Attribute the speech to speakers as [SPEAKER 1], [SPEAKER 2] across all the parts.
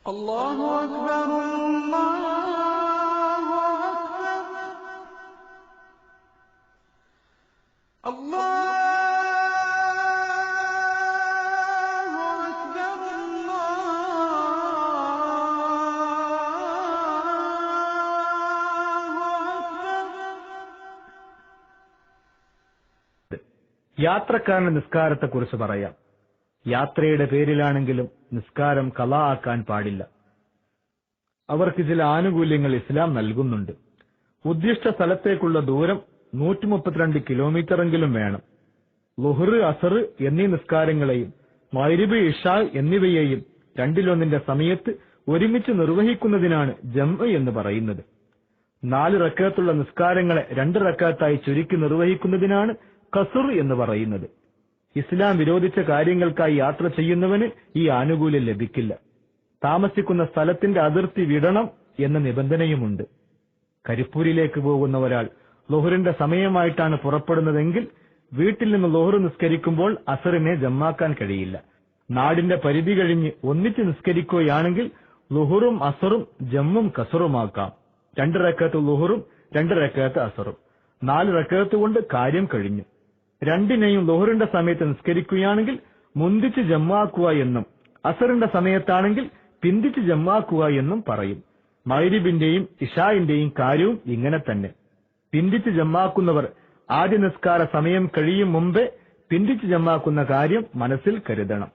[SPEAKER 1] الله أكبر الله أكبر الله أكبر
[SPEAKER 2] യാത്രക്കാരന്റെ നിസ്കാരത്തെക്കുറിച്ച് പറയാം. യാത്രയുടെ പേരിലാണെങ്കിലും നിസ്കാരം ഖളാ ആക്കാൻ പാടില്ല. അവർക്ക് ചില ആനുകൂല്യങ്ങൾ ഇസ്ലാം നൽകുന്നുണ്ട്. ഉദ്ദിഷ്ട സ്ഥലത്തേക്കുള്ള ദൂരം 132 കിലോമീറ്ററെങ്കിലും വേണം. ളുഹ്ർ, അസർ എന്നീ നിസ്കാരങ്ങളെയും മഗ്രിബ്, ഇശാ എന്നിവയെയും രണ്ടിലൊന്നിന്റെ സമയത്ത് ഒരുമിച്ച് നിർവഹിക്കുന്നതിനാണ് ജംഅ് എന്ന് പറയുന്നത്. 4 റക്അത്തുള്ള നിസ്കാരങ്ങളെ 2 റക്അത്തായി ചുരുക്കി നിർവഹിക്കുന്നതിനാണ് ഖസ്ർ എന്ന് പറയുന്നത്. ഇസ്ലാം വിരോധിച്ച കാര്യങ്ങൾക്കായി യാത്ര ചെയ്യുന്നവന് ഈ ആനുകൂല്യം ലഭിക്കില്ല. താമസിക്കുന്ന സ്ഥലത്തിന്റെ അതിർത്തി വിടണം എന്ന നിബന്ധനയുമുണ്ട്. കരിപ്പൂരിലേക്ക് പോകുന്ന ഒരാൾ ളുഹ്റിന്റെ സമയമായിട്ടാണ് പുറപ്പെടുന്നതെങ്കിൽ വീട്ടിൽ നിന്ന് ളുഹ്ർ നിസ്കരിക്കുമ്പോൾ അസറിനെ ജമ്മാക്കാൻ കഴിയില്ല. നാടിന്റെ പരിധി കഴിഞ്ഞ് ഒന്നിച്ച് നിസ്കരിക്കുകയാണെങ്കിൽ ളുഹ്റും അസറും ജമ്മും കസറുമാക്കാം. 2 റക്അത്ത് ളുഹ്റും 2 റക്അത്ത് അസറും, 4 റക്അത്ത് കൊണ്ട് കാര്യം കഴിഞ്ഞു. രണ്ടിനെയും ളുഹ്റിന്റെ സമയത്ത് നിസ്കരിക്കുകയാണെങ്കിൽ മുന്തിച്ച് ജമ്മാക്കുക എന്നും അസറിന്റെ സമയത്താണെങ്കിൽ പിന്തിച്ച് ജമ്മാക്കുക എന്നും പറയും. മഗ്രിബിന്റെയും ഇശാഇന്റെയും കാര്യവും ഇങ്ങനെ തന്നെ. പിന്തിച്ച് ജമ്മാക്കുന്നവർ ആദ്യ നിസ്കാര സമയം കഴിയും മുമ്പേ പിന്തിച്ച് ജമ്മാക്കുന്ന കാര്യം മനസ്സിൽ കരുതണം.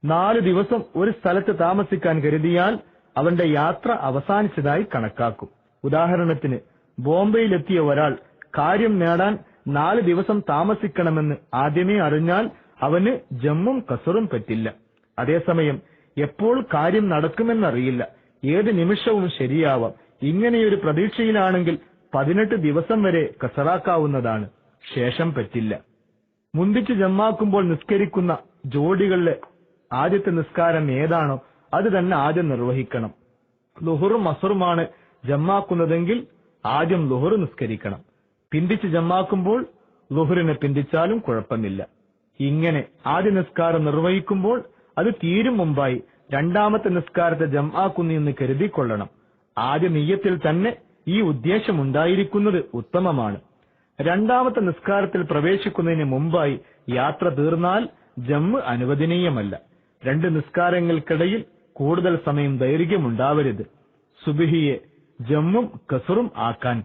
[SPEAKER 2] 4 ദിവസം ഒരു സ്ഥലത്ത് താമസിക്കാൻ കരുതിയാൽ അവന്റെ യാത്ര അവസാനിച്ചതായി കണക്കാക്കും. ഉദാഹരണത്തിന്, ബോംബെയിലെത്തിയ ഒരാൾ കാര്യം നേടാൻ 4 ദിവസം താമസിക്കണമെന്ന് ആദ്യമേ അറിഞ്ഞാൽ അവന് ജമ്മും കസറും പറ്റില്ല. അതേസമയം എപ്പോൾ കാര്യം നടക്കുമെന്നറിയില്ല, ഏത് നിമിഷവും ശരിയാവാം. ഇങ്ങനെയൊരു പ്രതീക്ഷയിലാണെങ്കിൽ 18 ദിവസം വരെ കസറാക്കാവുന്നതാണ്, ശേഷം പറ്റില്ല. മുന്തിച്ച് ജമ്മാക്കുമ്പോൾ നിസ്കരിക്കുന്ന ജോഡികളിലെ ആദ്യത്തെ നിസ്കാരം ഏതാണോ അത് തന്നെ ആദ്യം നിർവഹിക്കണം. ളുഹ്റും അസറുമാണ് ജമ്മാക്കുന്നതെങ്കിൽ ആദ്യം ളുഹ്ർ നിസ്കരിക്കണം. പിന്തിച്ച് ജമ്മാക്കുമ്പോൾ ളുഹ്റിനെ പിന്തിച്ചാലും കുഴപ്പമില്ല. ഇങ്ങനെ ആദ്യ നിസ്കാരം നിർവഹിക്കുമ്പോൾ അത് തീരും മുമ്പായി രണ്ടാമത്തെ നിസ്കാരത്തെ ജംആക്കുന്നു എന്ന് കരുതിക്കൊള്ളണം. ആദ്യ നിയ്യത്തിൽ തന്നെ ഈ ഉദ്ദേശമുണ്ടായിരിക്കുന്നത് ഉത്തമമാണ്. രണ്ടാമത്തെ നിസ്കാരത്തിൽ പ്രവേശിക്കുന്നതിന് മുമ്പായി യാത്ര തീർന്നാൽ ജംഅ് അനുവദനീയമല്ല. 2 നിസ്കാരങ്ങൾക്കിടയിൽ കൂടുതൽ സമയം ദൈർഘ്യമുണ്ടാവരുത്. സുബ്ഹിയെ ജമ്മും കസറും ആക്കാൻ